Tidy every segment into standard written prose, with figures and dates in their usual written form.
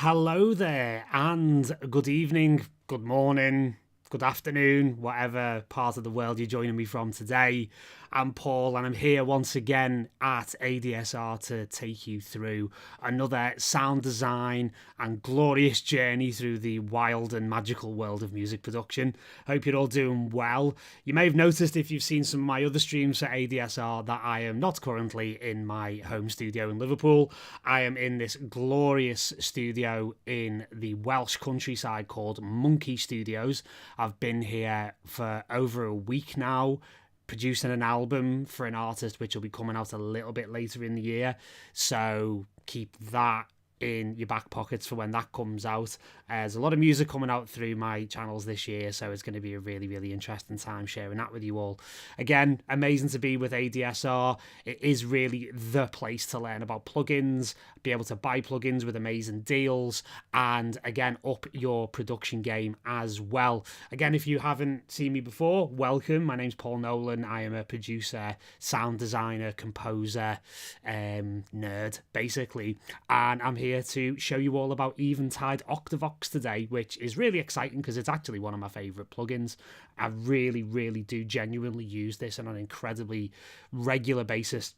Hello there, and good evening, good morning, good afternoon, whatever part of the world you're joining me from today. I'm Paul, and I'm here once again at ADSR to take you through another sound design and glorious journey through the wild and magical world of music production. Hope you're all doing well. You may have noticed, if you've seen some of my other streams at ADSR, that I am not currently in my home studio in Liverpool. I am in this glorious studio in the Welsh countryside called Monkey Studios. I've been here for over a week now, producing an album for an artist which will be coming out a little bit later in the year, so keep that in your back pockets for when that comes out. There's a lot of music coming out through my channels this year, so it's going to be a really interesting time sharing that with you all. Again, amazing to be with ADSR. It is really the place to learn about plugins, be able to buy plugins with amazing deals, and again, up your production game as well. Again, if you haven't seen me before, welcome. My name's Paul Nolan. I am a producer, sound designer, composer, nerd, basically, and I'm here to show you all about Eventide OCTAVOX today, which is really exciting because it's actually one of my favourite plugins. I really do genuinely use this on an incredibly regular basis,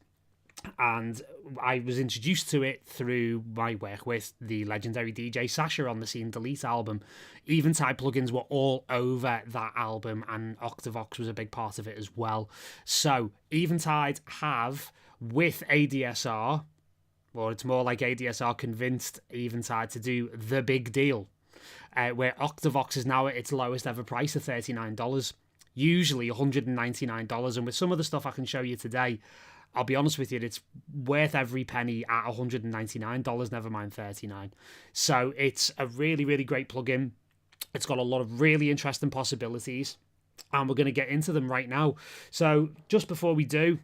and I was introduced to it through my work with the legendary DJ Sasha on the Scene Delete album. Eventide plugins were all over that album, and OCTAVOX was a big part of it as well. So Eventide have, with ADSR, or it's more like ADSR convinced Eventide to do the big deal, where OCTAVOX is now at its lowest ever price of $39, usually $199, and with some of the stuff I can show you today, I'll be honest with you, it's worth every penny at $199, never mind $39. So it's a really great plugin. It's got a lot of really interesting possibilities, and we're going to get into them right now. So just before we do,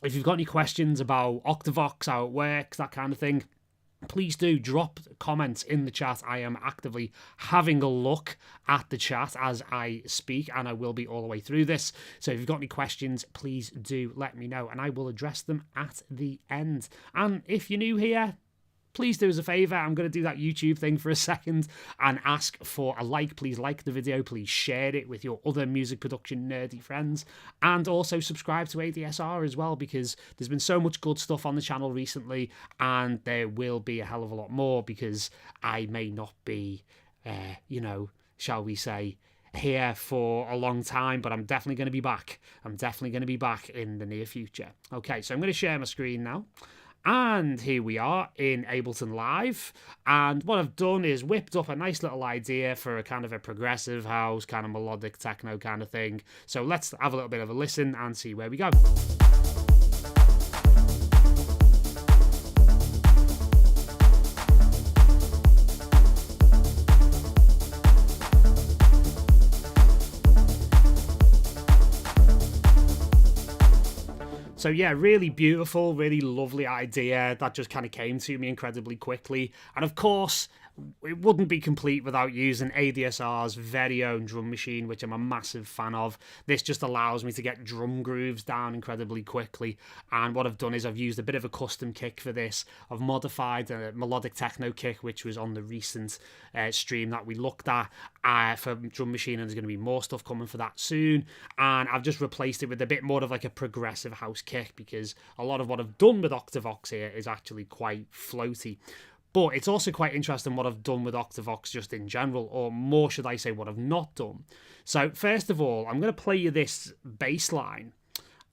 if you've got any questions about OCTAVOX, how it works, that kind of thing, please do drop comments in the chat. I am actively having a look at the chat as I speak, and I will be all the way through this. So if you've got any questions, please do let me know, and I will address them at the end. And if you're new here, please do us a favour. I'm going to do that YouTube thing for a second and ask for a like. Please like the video. Please share it with your other music production nerdy friends. And also subscribe to ADSR as well, because there's been so much good stuff on the channel recently, and there will be a hell of a lot more, because I may not be, shall we say, here for a long time, but I'm definitely going to be back. I'm definitely going to be back in the near future. Okay, so I'm going to share my screen now. And here we are in Ableton Live, and what I've done is whipped up a nice little idea for a kind of a progressive house, kind of melodic techno kind of thing. So let's have a little bit of a listen and see where we go. So yeah, really beautiful, really lovely idea that just kind of came to me incredibly quickly. And of course, it wouldn't be complete without using ADSR's very own drum machine, which I'm a massive fan of. This just allows me to get drum grooves down incredibly quickly. And what I've done is I've used a bit of a custom kick for this. I've modified a melodic techno kick, which was on the recent stream that we looked at for drum machine, and there's going to be more stuff coming for that soon. And I've just replaced it with a bit more of like a progressive house kick, because a lot of what I've done with OCTAVOX here is actually quite floaty. But it's also quite interesting what I've done with OCTAVOX just in general, or more should I say what I've not done. So first of all, I'm going to play you this bass line,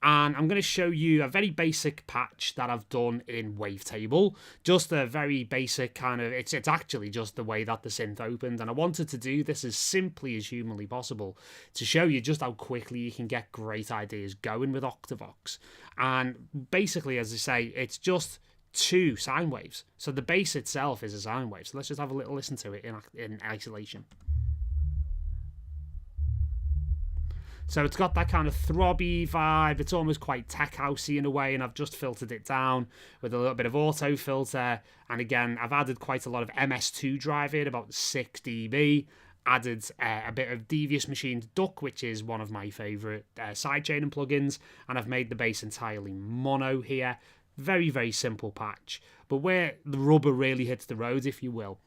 and I'm going to show you a very basic patch that I've done in Wavetable. Just a very basic kind of, it's actually just the way that the synth opened, and I wanted to do this as simply as humanly possible to show you just how quickly you can get great ideas going with OCTAVOX. And basically, as I say, it's just two sine waves. So the bass itself is a sine wave. So let's just have a little listen to it in isolation. So it's got that kind of throbby vibe. It's almost quite tech housey in a way, and I've just filtered it down with a little bit of auto filter. And again, I've added quite a lot of MS2 drive in, about 6 dB. Added a bit of Devious Machines Duck, which is one of my favourite sidechaining plugins, and I've made the bass entirely mono here. Very, very simple patch. But where the rubber really hits the road, if you will,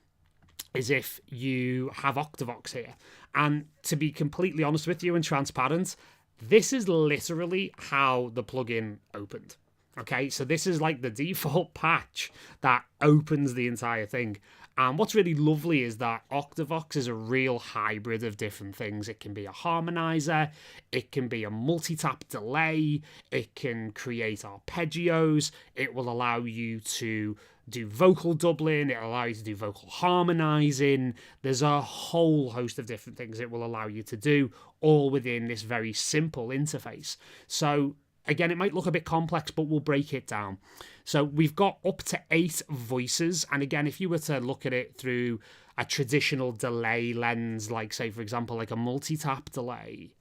is if you have OCTAVOX here. And to be completely honest with you and transparent, this is literally how the plugin opened. Okay, so this is like the default patch that opens the entire thing. And what's really lovely is that OCTAVOX is a real hybrid of different things. It can be a harmonizer, it can be a multi-tap delay, it can create arpeggios, it will allow you to do vocal doubling, it'll allow you to do vocal harmonizing. There's a whole host of different things it will allow you to do, all within this very simple interface. So again, it might look a bit complex, but we'll break it down. So we've got up to 8 voices. And again, if you were to look at it through a traditional delay lens, like say, for example, like a multi-tap delay,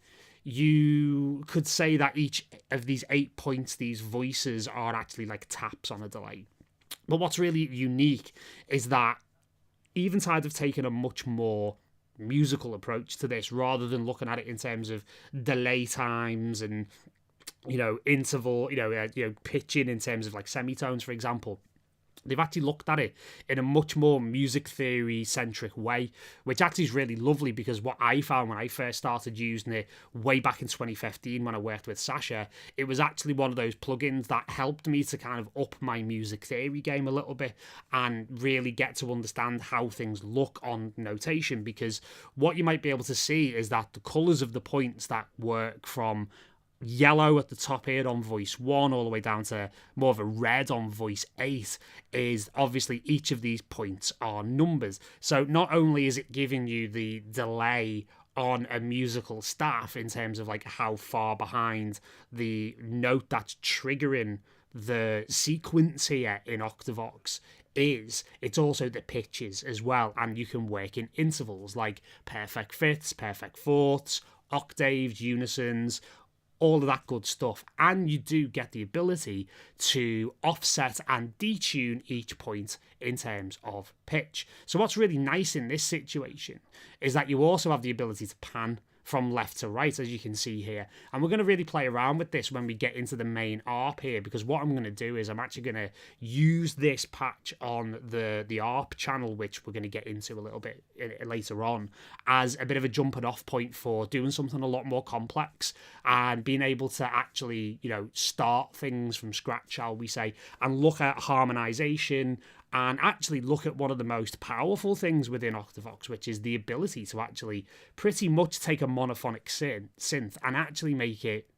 you could say that each of these 8 points, these voices, are actually like taps on a delay. But what's really unique is that Eventide have taken a much more musical approach to this, rather than looking at it in terms of delay times and interval, pitching in terms of like semitones, for example. They've actually looked at it in a much more music theory centric way, which actually is really lovely, because what I found when I first started using it way back in 2015 when I worked with Sasha, it was actually one of those plugins that helped me to kind of up my music theory game a little bit and really get to understand how things look on notation, because what you might be able to see is that the colours of the points that work from yellow at the top here on voice 1 all the way down to more of a red on voice 8 is obviously each of these points are numbers. So not only is it giving you the delay on a musical staff in terms of like how far behind the note that's triggering the sequence here in OCTAVOX is, it's also the pitches as well, and you can work in intervals like perfect fifths, perfect fourths, octaves, unisons, all of that good stuff. And you do get the ability to offset and detune each point in terms of pitch. So what's really nice in this situation is that you also have the ability to pan from left to right, as you can see here. And we're going to really play around with this when we get into the main ARP here, because what I'm going to do is I'm actually going to use this patch on the ARP channel, which we're going to get into a little bit later on, as a bit of a jumping off point for doing something a lot more complex and being able to actually, start things from scratch, shall we say, and look at harmonization and actually look at one of the most powerful things within OCTAVOX, which is the ability to actually pretty much take a monophonic synth and actually make it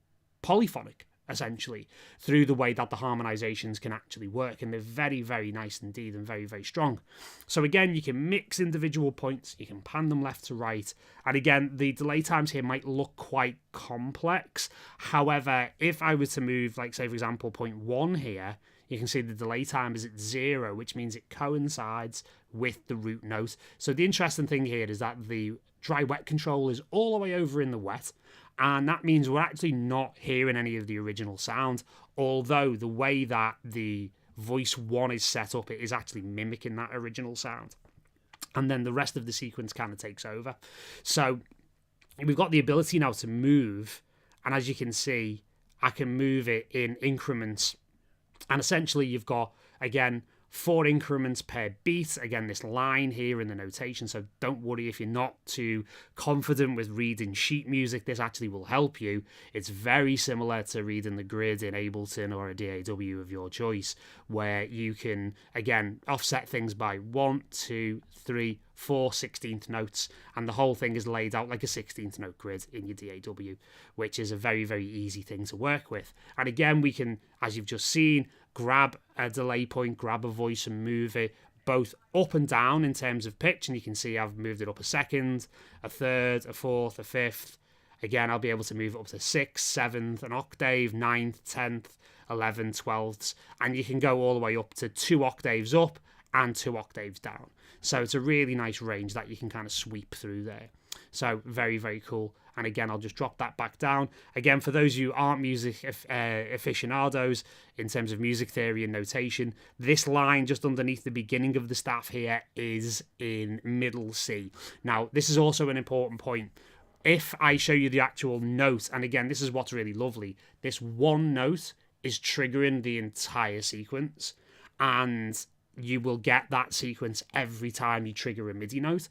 polyphonic, essentially, through the way that the harmonizations can actually work. And they're very, very nice indeed and very, very strong. So again, you can mix individual points, you can pan them left to right. And again, the delay times here might look quite complex. However, if I were to move, like say, for example, point 1 here, you can see the delay time is at 0, which means it coincides with the root note. So the interesting thing here is that the dry-wet control is all the way over in the wet, and that means we're actually not hearing any of the original sound, although the way that the voice 1 is set up, it is actually mimicking that original sound. And then the rest of the sequence kind of takes over. So we've got the ability now to move, and as you can see, I can move it in increments. And essentially you've got, again, 4 increments per beat. Again, this line here in the notation, so don't worry if you're not too confident with reading sheet music. This actually will help you. It's very similar to reading the grid in Ableton or a DAW of your choice, where you can, again, offset things by 1, 2, 3, 4 16th notes, and the whole thing is laid out like a 16th note grid in your DAW, which is a very, very easy thing to work with. And again, we can, as you've just seen, grab a delay point, grab a voice and move it both up and down in terms of pitch, and you can see I've moved it up a second, a third, a fourth, a fifth. Again, I'll be able to move it up to 6th, 7th, an octave, 9th, 10th, 11th, 12th, and you can go all the way up to 2 octaves up and 2 octaves down. So it's a really nice range that you can kind of sweep through there. So very, very cool. And again, I'll just drop that back down. Again, for those who aren't music aficionados in terms of music theory and notation, this line just underneath the beginning of the staff here is in middle C. Now, this is also an important point. If I show you the actual note, and again, this is what's really lovely, this one note is triggering the entire sequence. And you will get that sequence every time you trigger a MIDI note.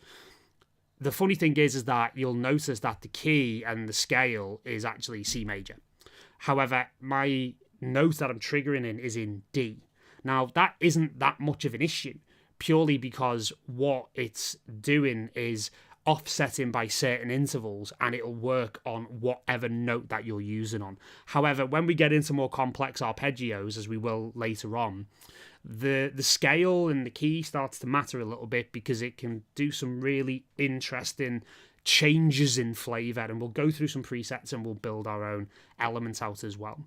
The funny thing is that you'll notice that the key and the scale is actually C major. However, my note that I'm triggering in is in D. Now, that isn't that much of an issue, purely because what it's doing is offsetting by certain intervals, and it'll work on whatever note that you're using on. However, when we get into more complex arpeggios, as we will later on, the scale and the key starts to matter a little bit, because it can do some really interesting changes in flavor, and we'll go through some presets and we'll build our own elements out as well.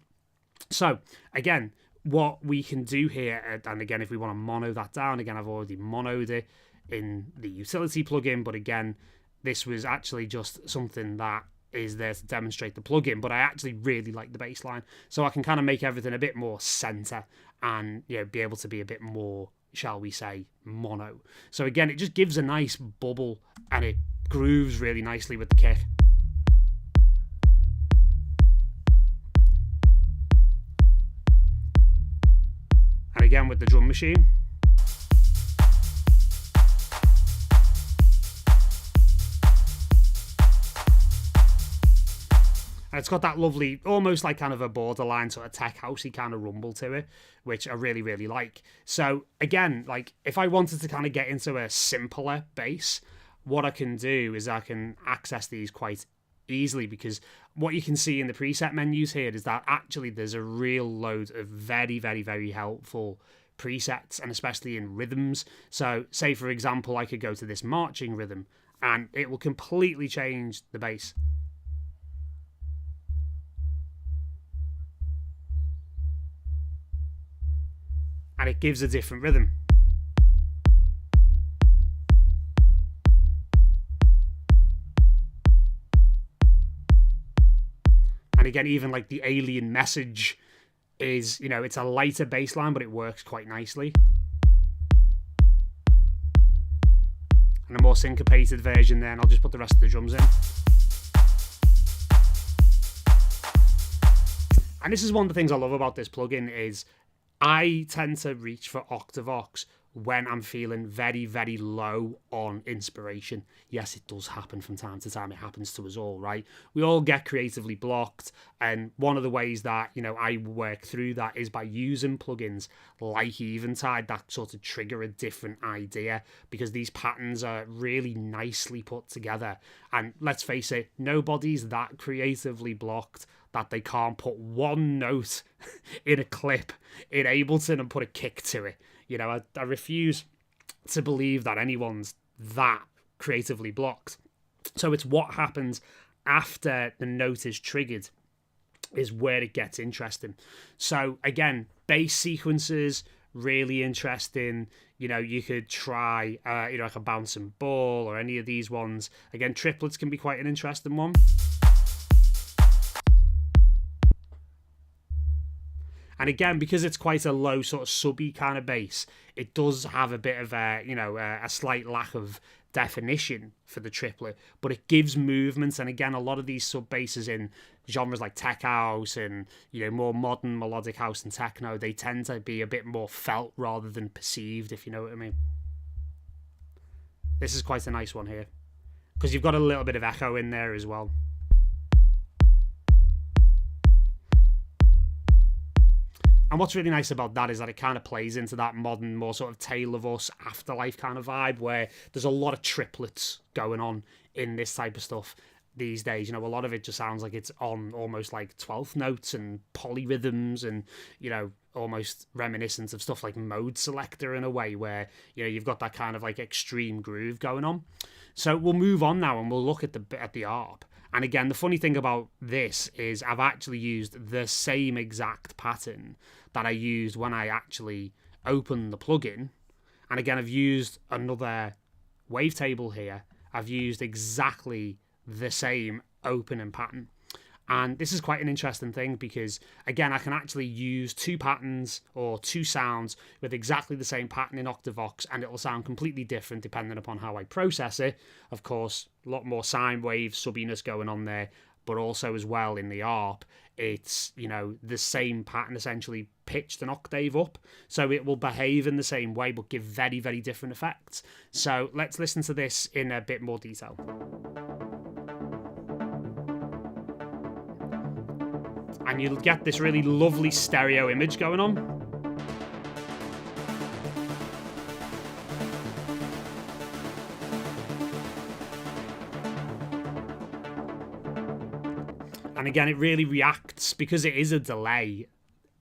So again, what we can do here, and again, if we want to mono that down, again, I've already monoed it in the utility plugin, but again, this was actually just something that is there to demonstrate the plugin, but I actually really like the bass line, so I can kind of make everything a bit more center and, you know, be able to be a bit more, shall we say, mono. So again, it just gives a nice bubble and it grooves really nicely with the kick. And again with the drum machine. And it's got that lovely, almost like kind of a borderline sort of tech housey kind of rumble to it, which I really, really like. So again, like if I wanted to kind of get into a simpler bass, what I can do is I can access these quite easily, because what you can see in the preset menus here is that actually there's a real load of very, very, very helpful presets, and especially in rhythms. So say, for example, I could go to this marching rhythm and it will completely change the bass. And it gives a different rhythm. And again, even like the alien message is, you know, it's a lighter bass line, but it works quite nicely. And a more syncopated version there, and I'll just put the rest of the drums in. And this is one of the things I love about this plugin is I tend to reach for OCTAVOX when I'm feeling very, very low on inspiration. Yes, it does happen from time to time. It happens to us all, right? We all get creatively blocked. And one of the ways that, you know, I work through that is by using plugins like Eventide that sort of trigger a different idea, because these patterns are really nicely put together. And let's face it, nobody's that creatively blocked that they can't put one note in a clip in Ableton and put a kick to it. You know, I refuse to believe that anyone's that creatively blocked. So it's what happens after the note is triggered is where it gets interesting. So again, bass sequences, really interesting. You know, you could try, you know, like a bouncing ball or any of these ones. Again, triplets can be quite an interesting one. And again, because it's quite a low sort of subby kind of bass, it does have a bit of a, you know, a slight lack of definition for the triplet, but it gives movements. And again, a lot of these sub basses in genres like tech house and, you know, more modern melodic house and techno, they tend to be a bit more felt rather than perceived, if you know what I mean. This is quite a nice one here, because you've got a little bit of echo in there as well. And what's really nice about that is that it kind of plays into that modern, more sort of Tale of Us afterlife kind of vibe, where there's a lot of triplets going on in this type of stuff these days. You know, a lot of it just sounds like it's on almost like 12th notes and polyrhythms and, you know, almost reminiscent of stuff like Mode Selector in a way, where, you know, you've got that kind of like extreme groove going on. So we'll move on now and we'll look at the ARP. And again, the funny thing about this is I've actually used the same exact pattern that I used when I actually opened the plugin. And again, I've used another wavetable here. I've used exactly the same opening pattern. And this is quite an interesting thing because, again, I can actually use two patterns or two sounds with exactly the same pattern in OCTAVOX, and it'll sound completely different depending upon how I process it. Of course, a lot more sine wave subbiness going on there, but also as well in the ARP, it's, the same pattern essentially pitched an octave up. So it will behave in the same way, but give very, very different effects. So let's listen to this in a bit more detail. And you'll get this really lovely stereo image going on. And again, it really reacts, because it is a delay,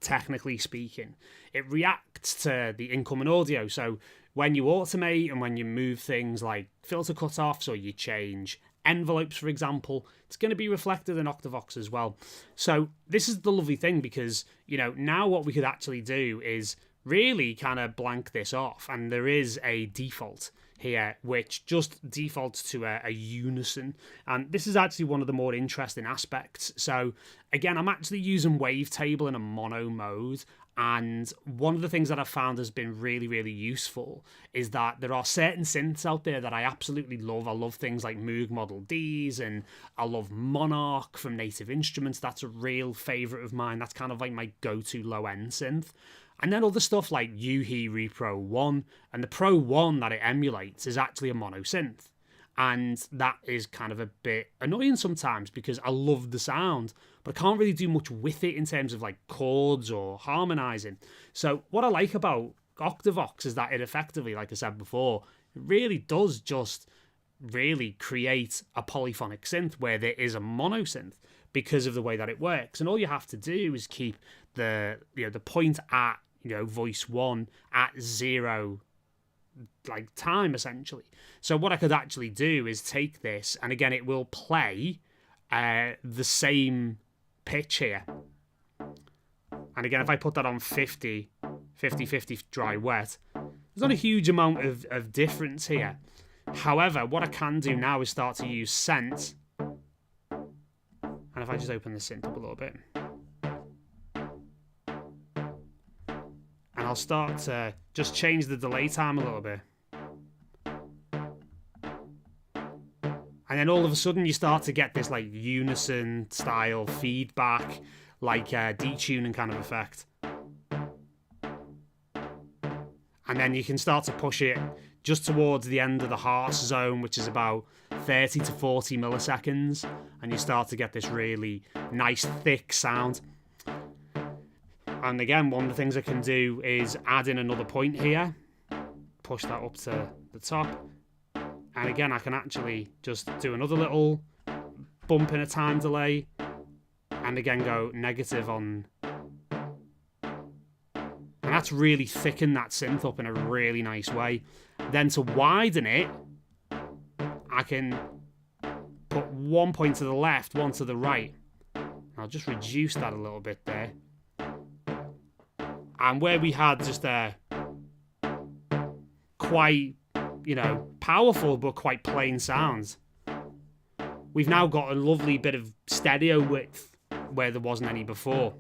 technically speaking, it reacts to the incoming audio. So when you automate and when you move things like filter cutoffs, or you change envelopes, for example, it's going to be reflected in OCTAVOX as well. So this is the lovely thing, because, now what we could actually do is really kind of blank this off. And there is a default here which just defaults to a unison, and this is actually one of the more interesting aspects. So again, I'm actually using wavetable in a mono mode, and one of the things that I've found has been really, really useful is that there are certain synths out there that I absolutely love. I love things like Moog Model Ds, and I love Monarch from Native Instruments. That's a real favourite of mine. That's kind of like my go-to low-end synth. And then other stuff like Yuhi Repro 1, and the Pro 1 that it emulates is actually a mono synth. And that is kind of a bit annoying sometimes, because I love the sound, but I can't really do much with it in terms of like chords or harmonizing. So what I like about OCTAVOX is that it effectively, like I said before, it really does just really create a polyphonic synth where there is a mono synth, because of the way that it works. And all you have to do is keep the point at voice 1 at 0 like time, essentially. So what I could actually do is take this, and again, it will play the same pitch here. And again, if I put that on 50 dry wet, there's not a huge amount of difference here. However, what I can do now is start to use scent. And if I just open the synth up a little bit, and I'll start to just change the delay time a little bit. And then all of a sudden you start to get this like unison style feedback, like detuning kind of effect. And then you can start to push it just towards the end of the harsh zone, which is about 30 to 40 milliseconds. And you start to get this really nice thick sound. And again, one of the things I can do is add in another point here, push that up to the top. And again, I can actually just do another little bump in a time delay, and again go negative on. And that's really thickened that synth up in a really nice way. Then to widen it, I can put one point to the left, one to the right. I'll just reduce that a little bit there. And where we had just a quite, powerful but quite plain sounds, we've now got a lovely bit of stereo width where there wasn't any before.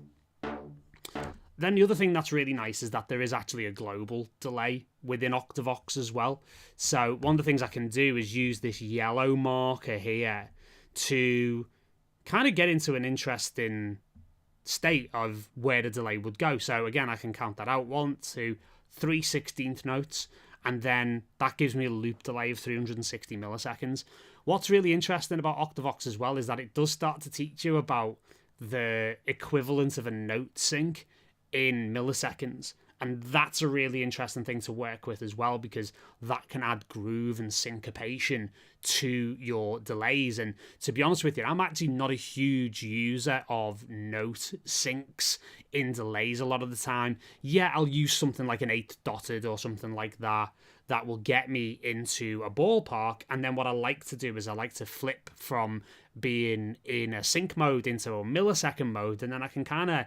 Then the other thing that's really nice is that there is actually a global delay within OCTAVOX as well. So one of the things I can do is use this yellow marker here to kind of get into an interesting state of where the delay would go. So again, I can count that out, 1, 2, 3 16th notes, and then that gives me a loop delay of 360 milliseconds. What's really interesting about OCTAVOX as well is that it does start to teach you about the equivalent of a note sync in milliseconds. And that's a really interesting thing to work with as well, because that can add groove and syncopation to your delays. And to be honest with you, I'm actually not a huge user of note syncs in delays a lot of the time. Yeah, I'll use something like an 8 dotted or something like that will get me into a ballpark. And then what I like to do is I like to flip from being in a sync mode into a millisecond mode, and then I can kind of,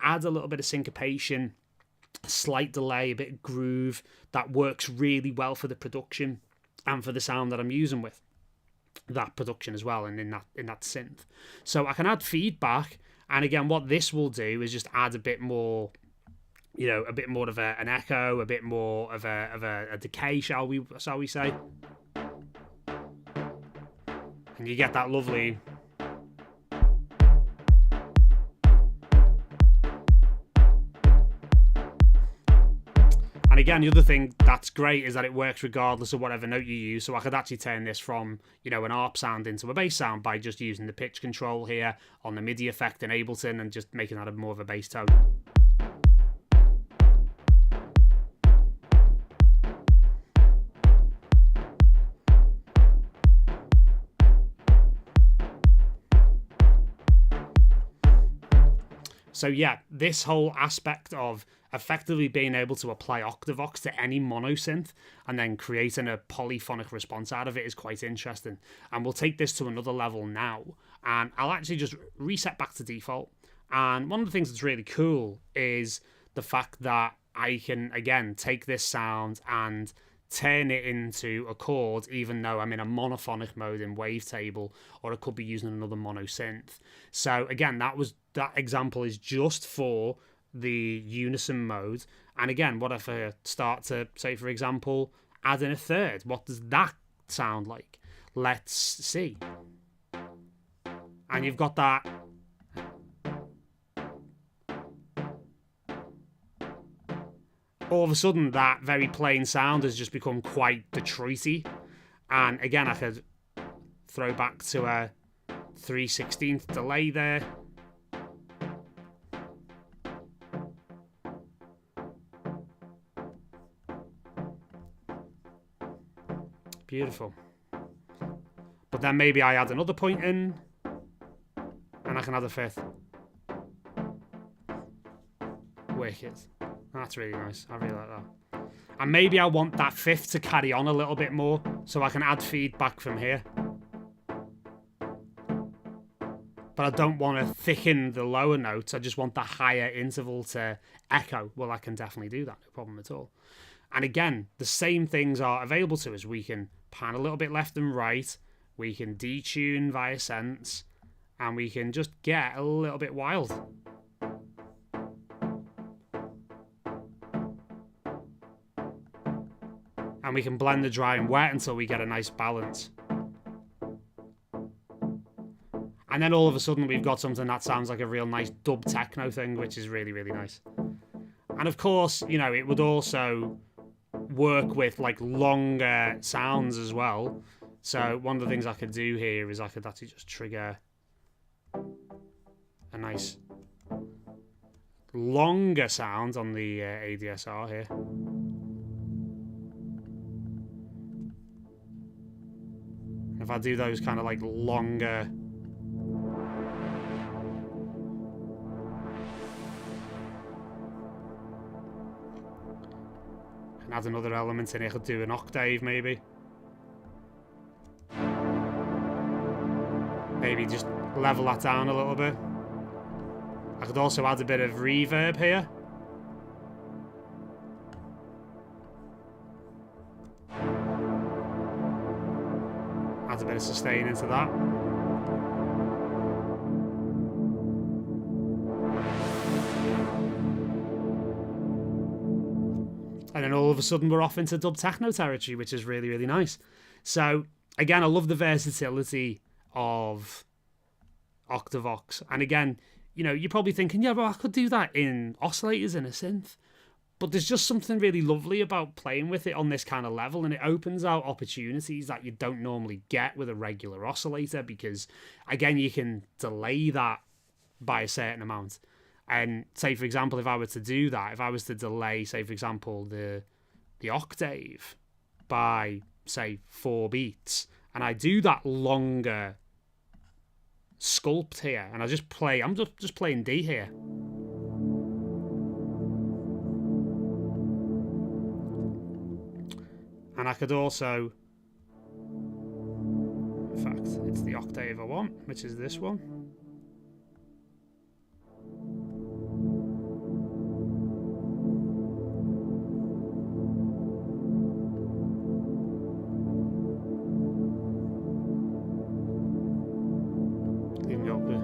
add a little bit of syncopation, a slight delay, a bit of groove that works really well for the production and for the sound that I'm using with that production as well, and in that synth. So I can add feedback, and again, what this will do is just add a bit more, a bit more of an echo, a bit more of a decay, shall we say, and you get that lovely again, the other thing that's great is that it works regardless of whatever note you use. So I could actually turn this from, you know, an ARP sound into a bass sound by just using the pitch control here on the MIDI effect in Ableton and just making that a more of a bass tone. So yeah, this whole aspect of effectively being able to apply OCTAVOX to any monosynth and then creating a polyphonic response out of it is quite interesting. And we'll take this to another level now. And I'll actually just reset back to default. And one of the things that's really cool is the fact that I can, again, take this sound and turn it into a chord, even though I'm in a monophonic mode in wavetable, or I could be using another mono synth. So again, that example is just for the unison mode. And again, what if I start to, say, for example, add in a third? What does that sound like? Let's see. And you've got that. All of a sudden, that very plain sound has just become quite Detroity. And again, I could throw back to a 3/16 delay there. Beautiful. But then maybe I add another point in, and I can add a fifth. Wicked. That's really nice. I really like that. And maybe I want that fifth to carry on a little bit more, so I can add feedback from here. But I don't want to thicken the lower notes. I just want the higher interval to echo. Well, I can definitely do that. No problem at all. And again, the same things are available to us. We can pan a little bit left and right. We can detune via sense. And we can just get a little bit wild. And we can blend the dry and wet until we get a nice balance. And then all of a sudden we've got something that sounds like a real nice dub techno thing, which is really, really nice. And of course, you know, it would also work with like longer sounds as well. So one of the things I could do here is I could actually just trigger a nice longer sound on the ADSR here. If I do those kind of like longer, and add another element in here, I could do an octave maybe. Maybe just level that down a little bit. I could also add a bit of reverb here. Add a bit of sustain into that. And then all of a sudden we're off into dub techno territory, which is really, really nice. So again, I love the versatility of OCTAVOX. And again, you know, you're probably thinking, yeah, well, I could do that in oscillators in a synth. But there's just something really lovely about playing with it on this kind of level, and it opens out opportunities that you don't normally get with a regular oscillator, because, again, you can delay that by a certain amount. And say, for example, if I were to do that, if I was to delay, say, for example, the octave by, say, 4 beats, and I do that longer sculpt here, and I just play, I'm just playing D here. And I could also, in fact, it's the octave I want, which is this one. Even go up there.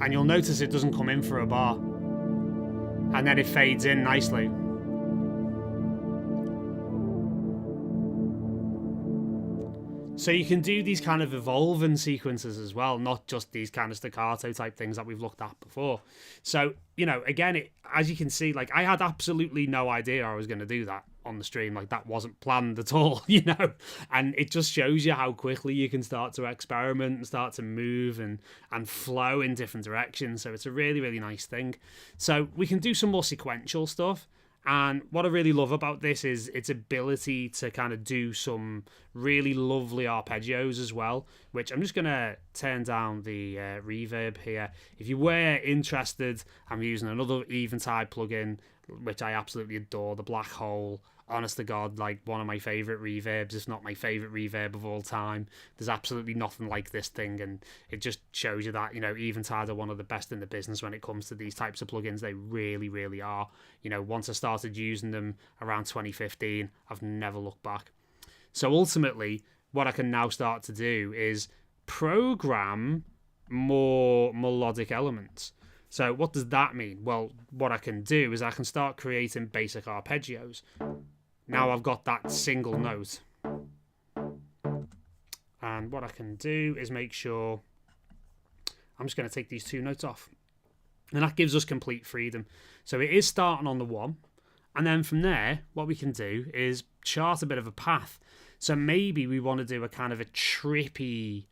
And you'll notice it doesn't come in for a bar. And then it fades in nicely. So you can do these kind of evolving sequences as well, not just these kind of staccato type things that we've looked at before. So, you know, again, as you can see, like, I had absolutely no idea I was going to do that on the stream. Like, that wasn't planned at all, you know? And it just shows you how quickly you can start to experiment and start to move and flow in different directions. So it's a really, really nice thing. So we can do some more sequential stuff. And what I really love about this is its ability to kind of do some really lovely arpeggios as well, which I'm just going to turn down the reverb here. If you were interested, I'm using another Eventide plugin, which I absolutely adore, the Black Hole. Honest to God, like one of my favourite reverbs, if not my favourite reverb of all time. There's absolutely nothing like this thing, and it just shows you that, you know, Eventide are one of the best in the business when it comes to these types of plugins. They really, really are. You know, once I started using them around 2015, I've never looked back. So ultimately, what I can now start to do is program more melodic elements. So what does that mean? Well, what I can do is I can start creating basic arpeggios. Now I've got that single note. And what I can do is make sure I'm just going to take these two notes off. And that gives us complete freedom. So it is starting on the 1. And then from there, what we can do is chart a bit of a path. So maybe we want to do a kind of a trippy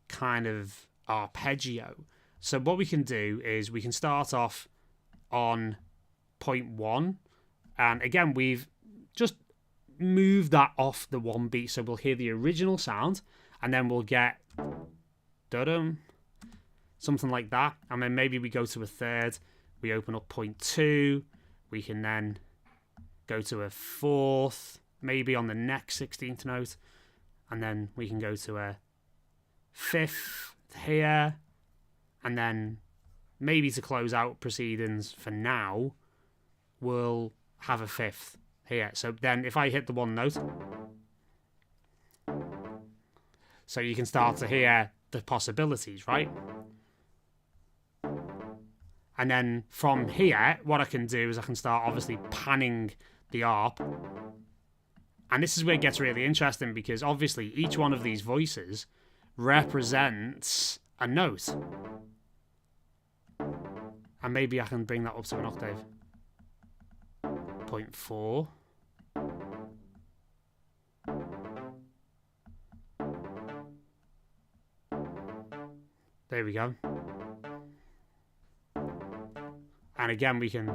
kind of arpeggio. So what we can do is we can start off on 0.1. And again, we've just moved that off the 1 beat. So we'll hear the original sound and then we'll get da-dum, something like that. And then maybe we go to a 3rd. We open up 0.2. We can then go to a 4th, maybe on the next 16th note. And then we can go to a 5th here. And then maybe to close out proceedings for now, we'll have a 5th here. So then if I hit the 1 note, so you can start to hear the possibilities, right? And then from here, what I can do is I can start obviously panning the arp. And this is where it gets really interesting, because obviously each one of these voices represents a note. And maybe I can bring that up to an octave. 0.4. There we go. And again, we can...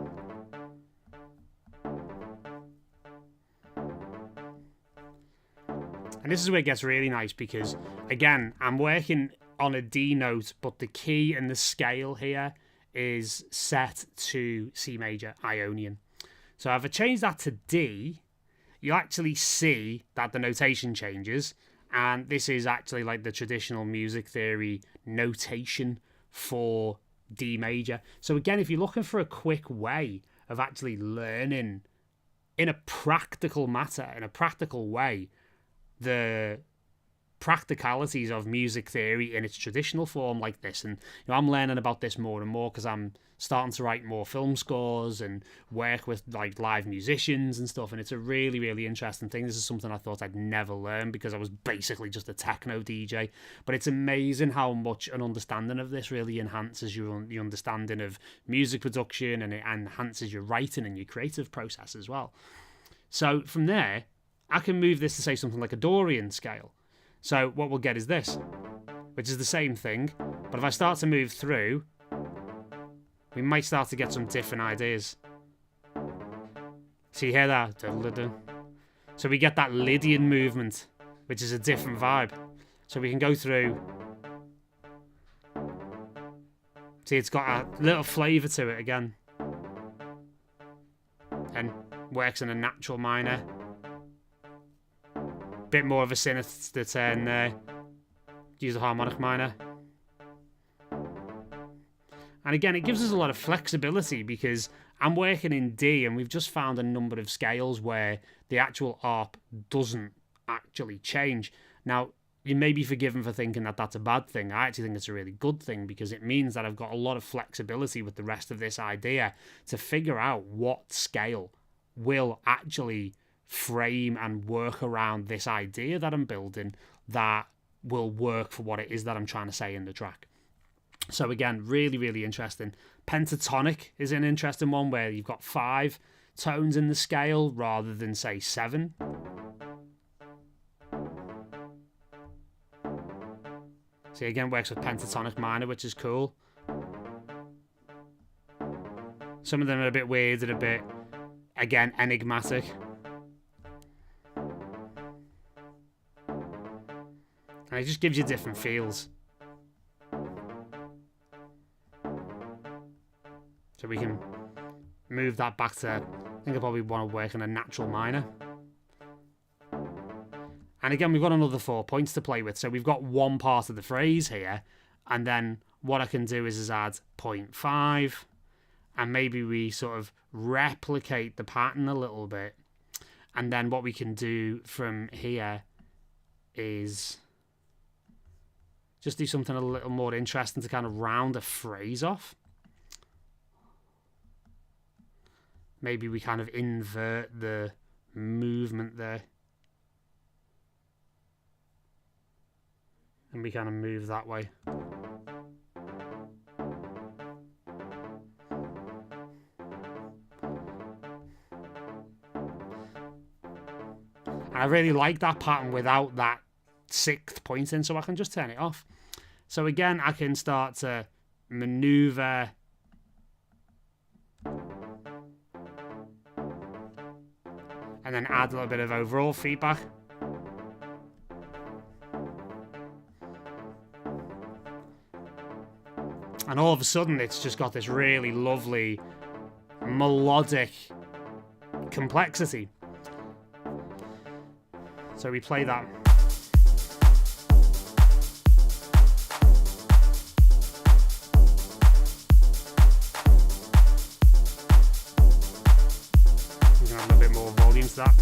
And this is where it gets really nice, because, again, I'm working on a D note, but the key and the scale here is set to C major Ionian. So if I change that to D, you actually see that the notation changes, and this is actually like the traditional music theory notation for D major. So again, if you're looking for a quick way of actually learning in a practical matter, in a practical way, the practicalities of music theory in its traditional form like this, and you know, I'm learning about this more and more because I'm starting to write more film scores and work with like live musicians and stuff, and it's a really, really interesting thing. This is something I thought I'd never learn because I was basically just a techno DJ, but it's amazing how much an understanding of this really enhances your understanding of music production, and it enhances your writing and your creative process as well. So from there, I can move this to say something like a Dorian scale. So what we'll get is this, which is the same thing, but if I start to move through, we might start to get some different ideas. So you hear that? So we get that Lydian movement, which is a different vibe. So we can go through. See, it's got a little flavour to it again. And works in a natural minor. Bit more of a sinister turn there. Use a harmonic minor. And again, it gives us a lot of flexibility because I'm working in D, and we've just found a number of scales where the actual arp doesn't actually change. Now, you may be forgiven for thinking that that's a bad thing. I actually think it's a really good thing, because it means that I've got a lot of flexibility with the rest of this idea to figure out what scale will actually frame and work around this idea that I'm building that will work for what it is that I'm trying to say in the track. So again, really, really interesting. Pentatonic is an interesting one where you've got 5 tones in the scale rather than, say, 7. See, again, works with pentatonic minor, which is cool. Some of them are a bit weird and a bit, again, enigmatic. And it just gives you different feels. So we can move that back to, I think I probably want to work on a natural minor. And again, we've got another 4 points to play with. So we've got one part of the phrase here. And then what I can do is add 0.5. And maybe we sort of replicate the pattern a little bit. And then what we can do from here is just do something a little more interesting to kind of round a phrase off. Maybe we kind of invert the movement there. And we kind of move that way. And I really like that pattern without that 6th point in, so I can just turn it off. So again, I can start to maneuver and then add a little bit of overall feedback. And all of a sudden, it's just got this really lovely melodic complexity. So we play that. We can add a bit more volume to that.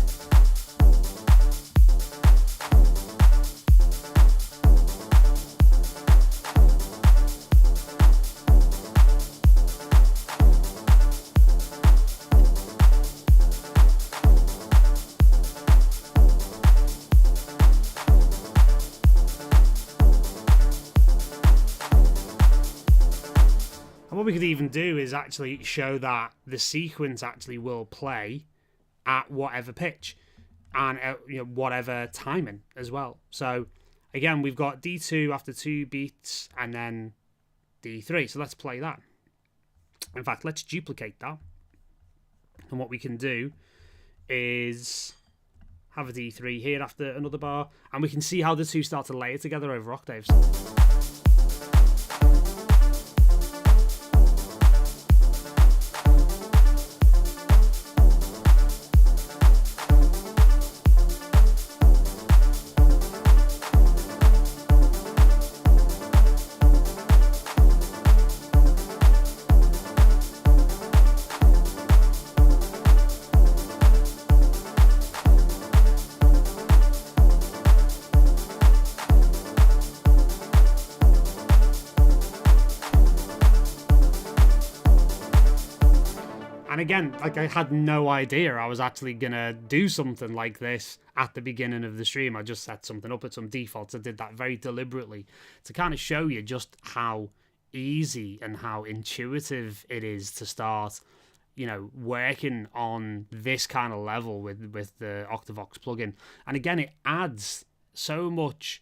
What we could even do is actually show that the sequence actually will play at whatever pitch and whatever timing as well. So again, we've got D2 after 2 beats and then D3. So let's play that. In fact, let's duplicate that. And what we can do is have a D3 here after another bar, and we can see how the two start to layer together over octaves. And again, like, I had no idea I was actually going to do something like this at the beginning of the stream. I just set something up at some defaults. I did that very deliberately to kind of show you just how easy and how intuitive it is to start, working on this kind of level with the OCTAVOX plugin. And again, it adds so much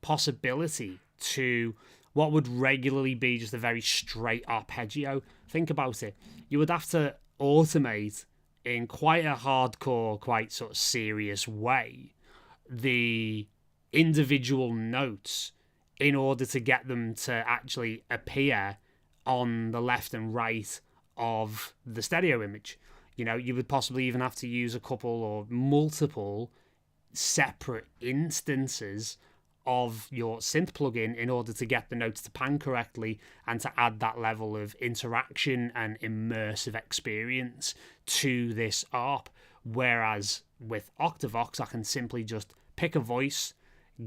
possibility to what would regularly be just a very straight arpeggio. Think about it. You would have to automate in quite a hardcore, quite sort of serious way the individual notes in order to get them to actually appear on the left and right of the stereo image. You would possibly even have to use a couple or multiple separate instances of your synth plugin in order to get the notes to pan correctly and to add that level of interaction and immersive experience to this ARP. Whereas with OCTAVOX, I can simply just pick a voice,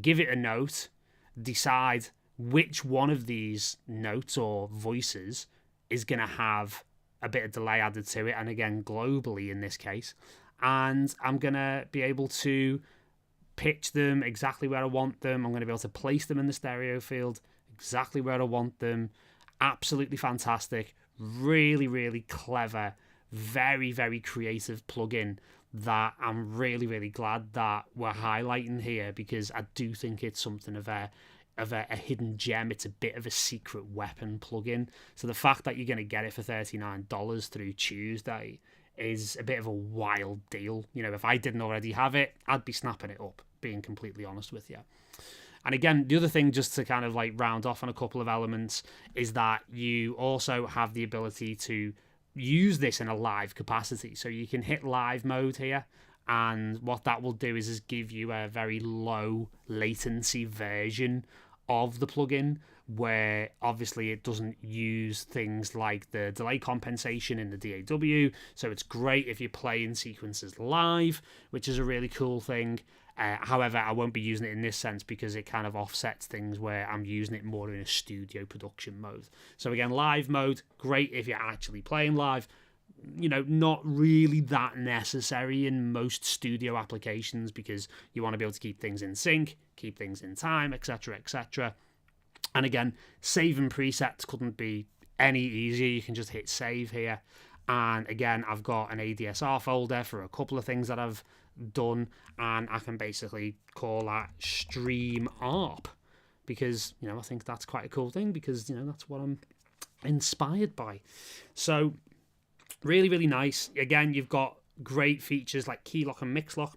give it a note, decide which one of these notes or voices is going to have a bit of delay added to it, and again, globally in this case, and I'm going to be able to pitch them exactly where I want them. I'm going to be able to place them in the stereo field exactly where I want them. Absolutely fantastic. Really, really clever. Very, very creative plugin that I'm really, really glad that we're highlighting here, because I do think it's something of a hidden gem. It's a bit of a secret weapon plugin. So the fact that you're going to get it for $39 through Tuesday is a bit of a wild deal. You know, if I didn't already have it, I'd be snapping it up, being completely honest with you. And again, the other thing, just to kind of like round off on a couple of elements, is that you also have the ability to use this in a live capacity. So you can hit live mode here, and what that will do is give you a very low latency version of the plugin, where obviously it doesn't use things like the delay compensation in the DAW. So it's great if you're playing sequences live, which is a really cool thing. However, I won't be using it in this sense because it kind of offsets things where I'm using it more in a studio production mode. So again, live mode, great if you're actually playing live. You know, not really that necessary in most studio applications, because you want to be able to keep things in sync, keep things in time, etc., etc. And again, saving presets couldn't be any easier. You can just hit save here. And again, I've got an ADSR folder for a couple of things that I've done, and I can basically call that stream ARP, because, you know, I think that's quite a cool thing, because, you know, that's what I'm inspired by. So really, really nice. Again, you've got great features like key lock and mix lock,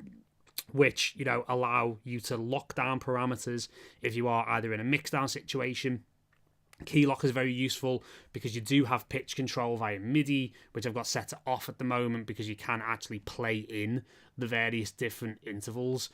which, you know, allow you to lock down parameters if you are either in a mix down situation. Key lock is very useful because you do have pitch control via MIDI, which I've got set to off at the moment, because you can actually play in the various different intervals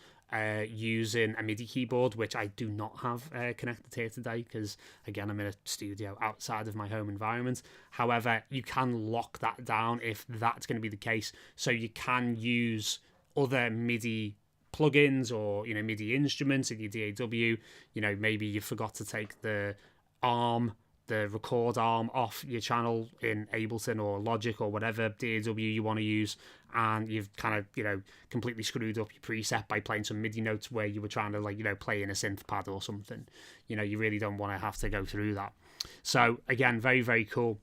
using a MIDI keyboard, which I do not have connected here today, because again, I'm in a studio outside of my home environment. However, you can lock that down if that's going to be the case. So you can use other MIDI plugins or, you know, MIDI instruments in your DAW. You know, maybe you forgot to take the record arm off your channel in Ableton or Logic or whatever DAW you want to use, and you've kind of, you know, completely screwed up your preset by playing some MIDI notes where you were trying to, like, you know, play in a synth pad or something. You know, you really don't want to have to go through that. So again, very, very cool.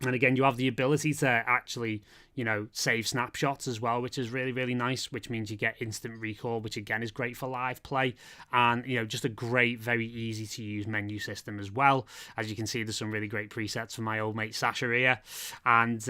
And again, you have the ability to actually, you know, save snapshots as well, which is really, really nice, which means you get instant recall, which again is great for live play. And, you know, just a great, very easy to use menu system as well. As you can see, there's some really great presets from my old mate Sasha here. And,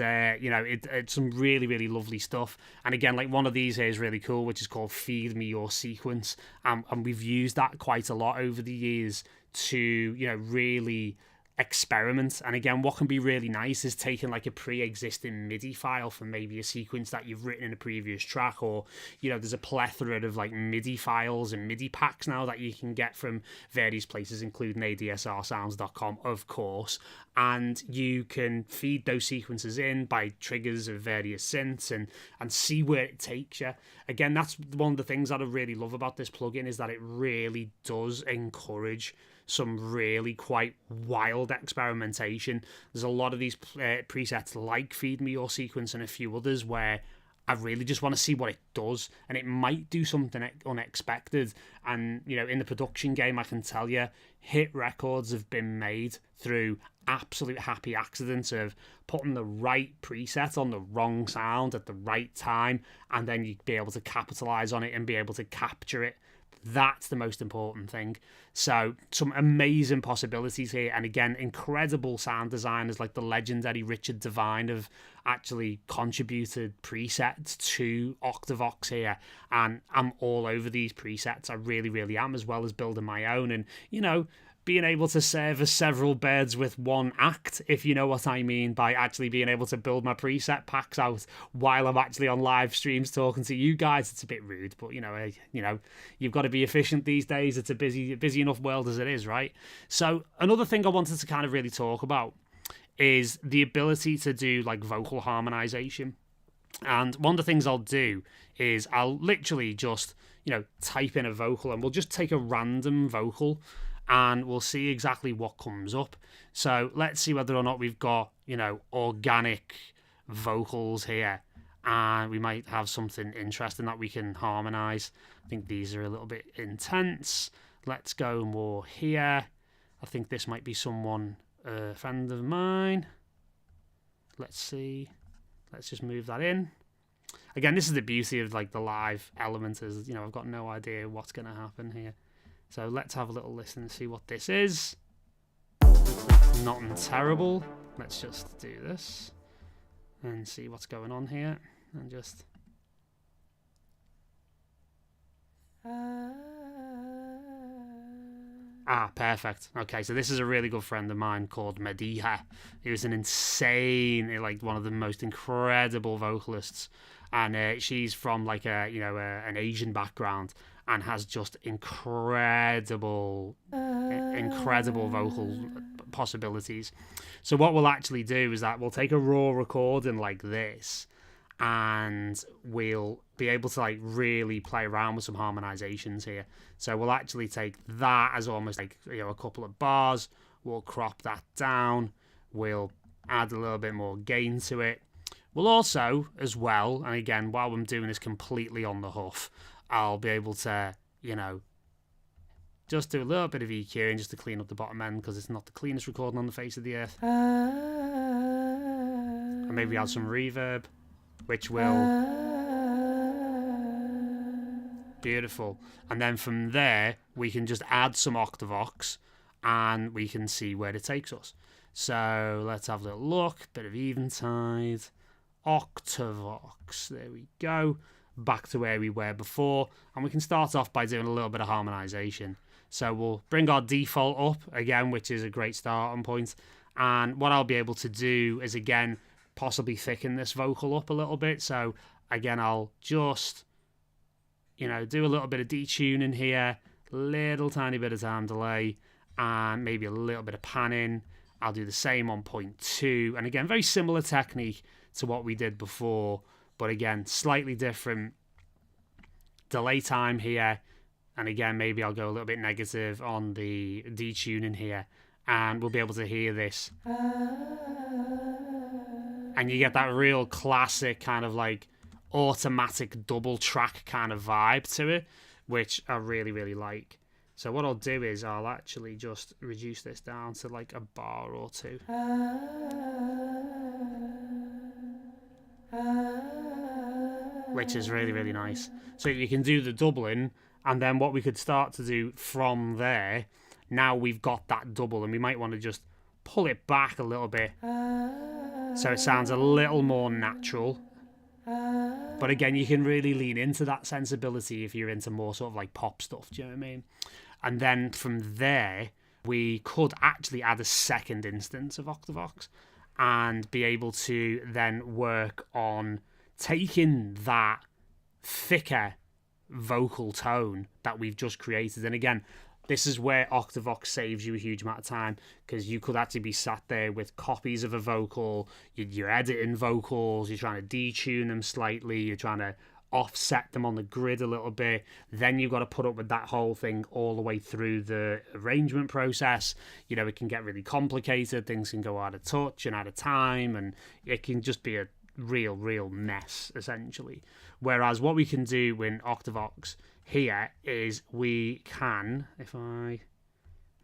you know, it's some really, really lovely stuff. And again, like, one of these here is really cool, which is called Feed Me Your Sequence. And we've used that quite a lot over the years to, you know, really experiment. And again, what can be really nice is taking like a pre-existing MIDI file from maybe a sequence that you've written in a previous track, or, you know, there's a plethora of like MIDI files and MIDI packs now that you can get from various places, including adsrsounds.com, of course, and you can feed those sequences in by triggers of various synths and see where it takes you. Again, that's one of the things that I really love about this plugin, is that it really does encourage some really quite wild experimentation. There's a lot of these presets like Feed Me Your Sequence and a few others where I really just want to see what it does, and it might do something unexpected. And, you know, in the production game, I can tell you, hit records have been made through absolute happy accidents of putting the right preset on the wrong sound at the right time, and then you'd be able to capitalize on it and be able to capture it. That's the most important thing. So some amazing possibilities here, and again, incredible sound designers like the legendary Richard Devine have actually contributed presets to OCTAVOX here, and I'm all over these presets. I really, really am, as well as building my own, and, you know, being able to service several birds with one act, if you know what I mean, by actually being able to build my preset packs out while I'm actually on live streams talking to you guys. It's a bit rude, but, you know, you've got to be efficient these days. It's a busy enough world as it is, right? So another thing I wanted to kind of really talk about is the ability to do like vocal harmonization. And one of the things I'll do is I'll literally just, you know, type in a vocal, and we'll just take a random vocal and we'll see exactly what comes up. So let's see whether or not we've got, you know, organic vocals here. and we might have something interesting that we can harmonize. I think these are a little bit intense. Let's go more here. I think this might be someone, a friend of mine. Let's see. Let's just move that in. Again, this is the beauty of like the live element is, you know, I've got no idea what's going to happen here. So let's have a little listen and see what this is. Nothing terrible. Let's just do this and see what's going on here. And just... perfect. Okay, so this is a really good friend of mine called Mediha. He was an insane, like one of the most incredible vocalists. And she's from like an Asian background and has just incredible vocal possibilities. So what we'll actually do is that we'll take a raw recording like this, and we'll be able to like really play around with some harmonizations here. So we'll actually take that as almost like, you know, a couple of bars. We'll crop that down. We'll add a little bit more gain to it. We'll also, as well, and again, while I'm doing this completely on the huff, I'll be able to, you know, just do a little bit of EQing just to clean up the bottom end, because it's not the cleanest recording on the face of the earth. And maybe add some reverb, which will... Beautiful. And then from there, we can just add some OCTAVOX, and we can see where it takes us. So let's have a little look. Bit of Eventide OCTAVOX. There we go. Back to where we were before. And we can start off by doing a little bit of harmonization. So we'll bring our default up again, which is a great starting point. And what I'll be able to do is, again, possibly thicken this vocal up a little bit. So again, I'll just, you know, do a little bit of detuning here, little tiny bit of time delay, and maybe a little bit of panning. I'll do the same on point 2. And again, very similar technique to what we did before, but again, slightly different delay time here. And again, maybe I'll go a little bit negative on the detuning here, and we'll be able to hear this. And you get that real classic kind of like automatic double track kind of vibe to it, which I really, really like. So what I'll do is I'll actually just reduce this down to like a bar or two. Which is really, really nice. So you can do the doubling, and then what we could start to do from there, now we've got that double, and we might want to just pull it back a little bit so it sounds a little more natural. But again, you can really lean into that sensibility if you're into more sort of like pop stuff, do you know what I mean? And then from there, we could actually add a second instance of OCTAVOX and be able to then work on taking that thicker vocal tone that we've just created. And again, this is where OCTAVOX saves you a huge amount of time, because you could actually be sat there with copies of a vocal, you're editing vocals, you're trying to detune them slightly, you're trying to offset them on the grid a little bit, then you've got to put up with that whole thing all the way through the arrangement process. You know, it can get really complicated, things can go out of touch and out of time, and it can just be a real mess, essentially. Whereas what we can do in OCTAVOX here is we can, if I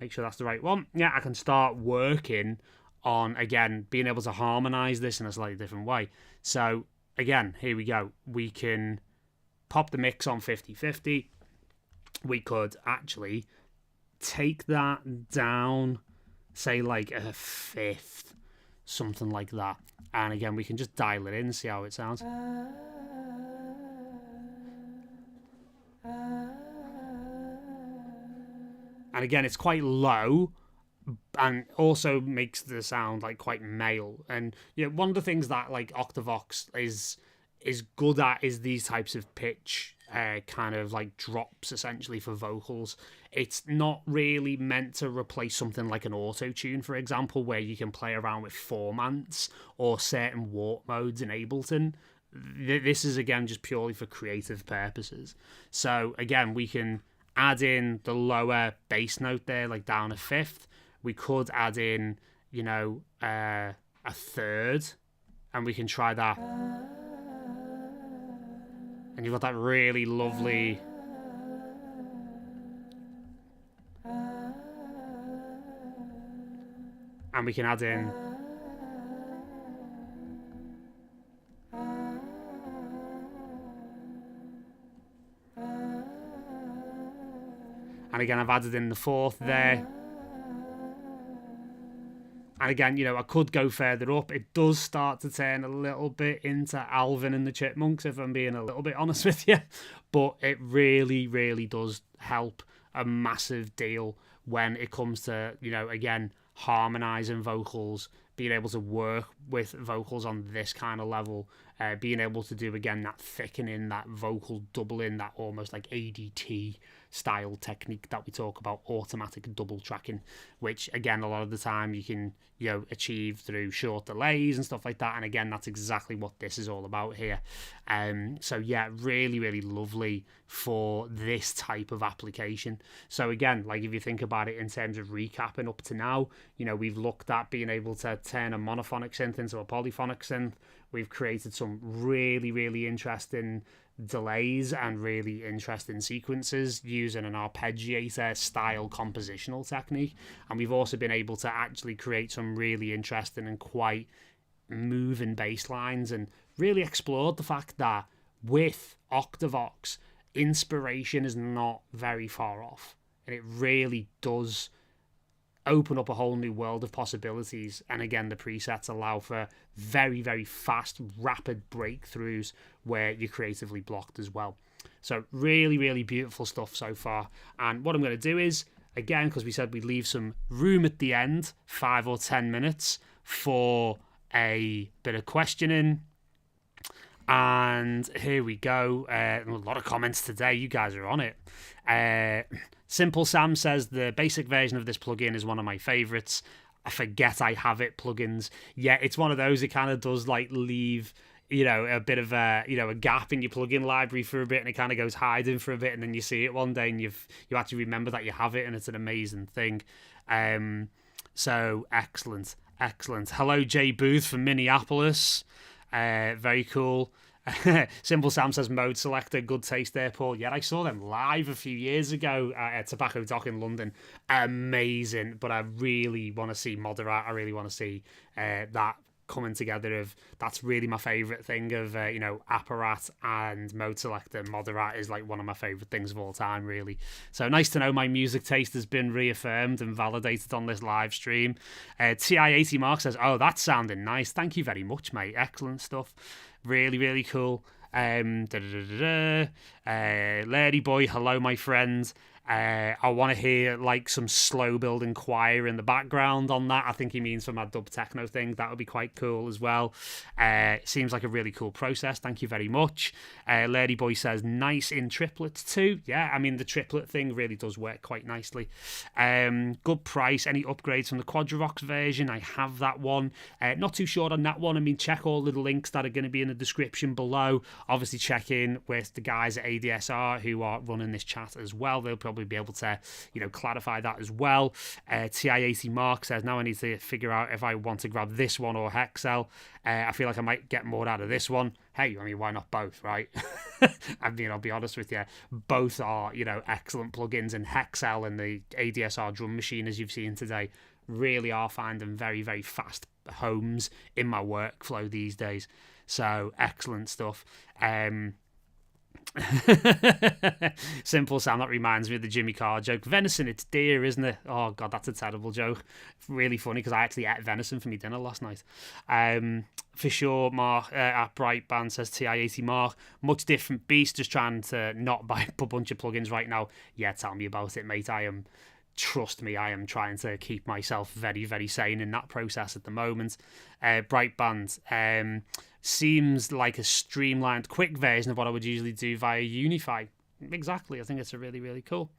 make sure that's the right one, yeah, I can start working on, again, being able to harmonize this in a slightly different way. So again, here we go. We can pop the mix on 50-50. We could actually take that down, say like a fifth, something like that. And again, we can just dial it in, see how it sounds. And again, it's quite low, and also makes the sound like quite male. And you know, one of the things that like OCTAVOX is good at is these types of pitch kind of like drops, essentially, for vocals. It's not really meant to replace something like an auto tune, for example, where you can play around with formants or certain warp modes in Ableton. This is, again, just purely for creative purposes. So again, we can add in the lower bass note there, like down a fifth. We could add in, you know, a third, and we can try that. And you've got that really lovely... And we can add in... And again, I've added in the fourth there. And again, you know, I could go further up. It does start to turn a little bit into Alvin and the Chipmunks, if I'm being a little bit honest with you. But it really, really does help a massive deal when it comes to, you know, again, harmonizing vocals, being able to work with vocals on this kind of level, being able to do, again, that thickening, that vocal doubling, that almost like ADT style technique that we talk about, automatic double tracking, which again a lot of the time you can, you know, achieve through short delays and stuff like that. And again, that's exactly what this is all about here. So yeah, really, really lovely for this type of application. So again, like if you think about it in terms of recapping up to now, you know, we've looked at being able to turn a monophonic synth into a polyphonic synth. We've created some really, really interesting delays and really interesting sequences using an arpeggiator style compositional technique, and we've also been able to actually create some really interesting and quite moving bass lines, and really explored the fact that with OCTAVOX, inspiration is not very far off, and it really does open up a whole new world of possibilities. And again, the presets allow for very, very fast, rapid breakthroughs where you're creatively blocked as well. So really, really beautiful stuff so far. And what I'm going to do is, again, because we said we'd leave some room at the end, 5 or 10 minutes for a bit of questioning. And here we go. A lot of comments today. You guys are on it. Simple Sam says the basic version of this plugin is one of my favorites. I forget I have it plugins. Yeah, it's one of those. It kind of does like leave, you know, a bit of a, you know, a gap in your plugin library for a bit, and it kind of goes hiding for a bit, and then you see it one day and you actually remember that you have it, and it's an amazing thing. So excellent. Hello, Jay Booth from Minneapolis. Very cool. Simple Sam says mode selector, good taste there, Paul. Yeah, I saw them live a few years ago at Tobacco Dock in London. Amazing. But I really want to see Moderat. I really want to see that coming together. That's really my favorite thing of you know, Apparat and mode selector. Moderat is like one of my favorite things of all time, really. So nice to know my music taste has been reaffirmed and validated on this live stream. TI80 Mark says, oh, that's sounding nice. Thank you very much, mate. Excellent stuff. Really, really cool. Larry Boy, hello, my friend. I want to hear like some slow building choir in the background on that. I think he means for my dub techno thing. That would be quite cool as well. Seems like a really cool process. Thank you very much. Larry Boy says nice in triplets too. Yeah, I mean the triplet thing really does work quite nicely. Good price. Any upgrades from the Quadravox version? I have that one. Not too sure on that one. I mean, check all of the links that are going to be in the description below. Obviously check in with the guys at ADSR who are running this chat as well. They'll probably be able to, you know, clarify that as well. TI80 Mark says, now I need to figure out if I want to grab this one or Hexel. I feel like I might get more out of this one. Hey, I mean, why not both, right? I mean, I'll be honest with you, both are, you know, excellent plugins, and Hexel and the ADSR drum machine, as you've seen today, really are finding very, very fast homes in my workflow these days. So excellent stuff. Simple Sam, that reminds me of the Jimmy Carr joke. Venison, it's deer, isn't it? Oh god, that's a terrible joke. Really funny, because I actually ate venison for my dinner last night. For sure, Mark at Bright Band says TI80 Mark, much different beast, just trying to not buy a bunch of plugins right now. Yeah, tell me about it, mate. Trust me, I am trying to keep myself very, very sane in that process at the moment. Bright Band seems like a streamlined, quick version of what I would usually do via Unify. Exactly, I think it's a really, really cool.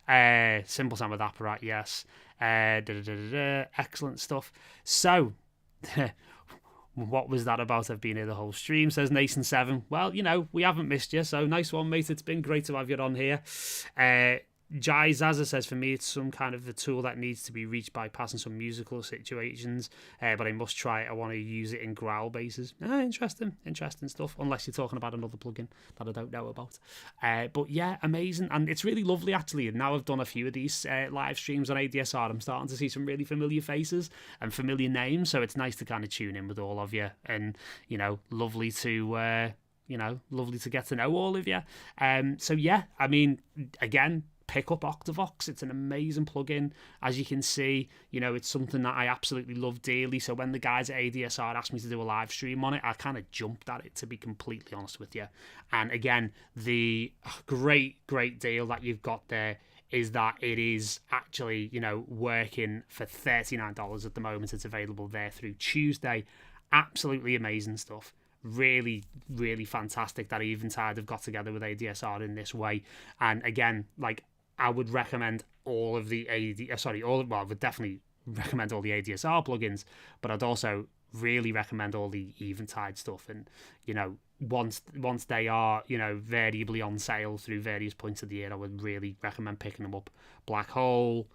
Simple Sam with Apparat, yes. Excellent stuff. So, what was that about? I've been here the whole stream, says Nathan7. Well, you know, we haven't missed you, so nice one, mate. It's been great to have you on here. Jai Zaza says, for me, it's some kind of a tool that needs to be reached by passing some musical situations, but I must try it. I want to use it in growl bases. Interesting stuff, unless you're talking about another plugin that I don't know about. But yeah, amazing. And it's really lovely, actually. And now I've done a few of these live streams on ADSR, I'm starting to see some really familiar faces and familiar names. So it's nice to kind of tune in with all of you. And, lovely to... lovely to get to know all of you. So yeah, I mean, again, pick up OCTAVOX. It's an amazing plugin. As you can see, it's something that I absolutely love dearly. So when the guys at ADSR asked me to do a live stream on it, I kind of jumped at it, to be completely honest with you. And again, the great deal that you've got there is that it is actually, working for $39 at the moment. It's available there through Tuesday. Absolutely amazing stuff. Really fantastic that Eventide have got together with ADSR in this way. And again, I would recommend all of the I would definitely recommend all the ADSR plugins, but I'd also really recommend all the Eventide stuff. And once they are variably on sale through various points of the year, I would really recommend picking them up. Black Hole,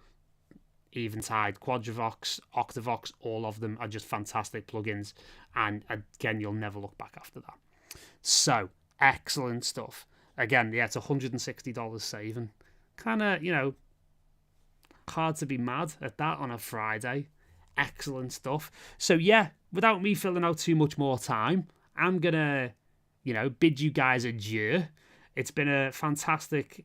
Eventide, Quadrivox, OCTAVOX, all of them are just fantastic plugins, and again, you'll never look back after that. So excellent stuff. Again, yeah, it's $160 saving. Kind of, hard to be mad at that on a Friday. Excellent stuff. So yeah, without me filling out too much more time, I'm gonna, bid you guys adieu. It's been a fantastic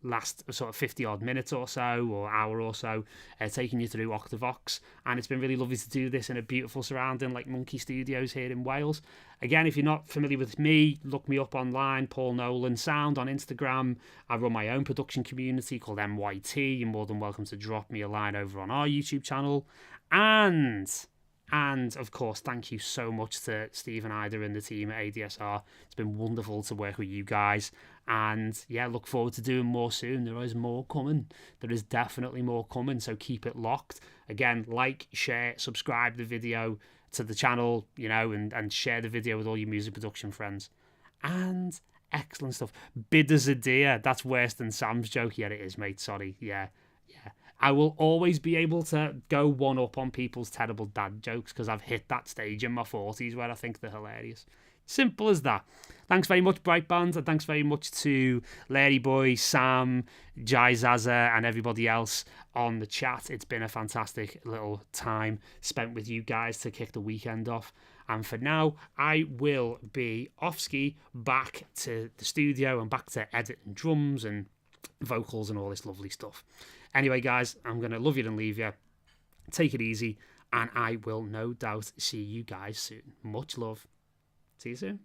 last sort of 50 odd minutes or so, or hour or so, taking you through OCTAVOX. And it's been really lovely to do this in a beautiful surrounding like Monkey Studios here in Wales. Again, if you're not familiar with me, look me up online, Paul Nolan Sound on Instagram. I run my own production community called MYT. You're more than welcome to drop me a line over on our YouTube channel. And of course, thank you so much to Steve and Ida and the team at ADSR. It's been wonderful to work with you guys. And yeah, look forward to doing more soon. There is more coming. There is definitely more coming. So keep it locked. Again, like, share, subscribe the video to the channel, and share the video with all your music production friends. And excellent stuff. Bid as a deer. That's worse than Sam's joke. Yeah, it is, mate. Sorry. Yeah. I will always be able to go one up on people's terrible dad jokes because I've hit that stage in my 40s where I think they're hilarious. Simple as that. Thanks very much, Brightband, and thanks very much to Larry Boy, Sam, Jai Zaza, and everybody else on the chat. It's been a fantastic little time spent with you guys to kick the weekend off. And for now, I will be off-ski back to the studio and back to editing drums and vocals and all this lovely stuff. Anyway, guys, I'm going to love you and leave you. Take it easy, and I will no doubt see you guys soon. Much love. See you soon.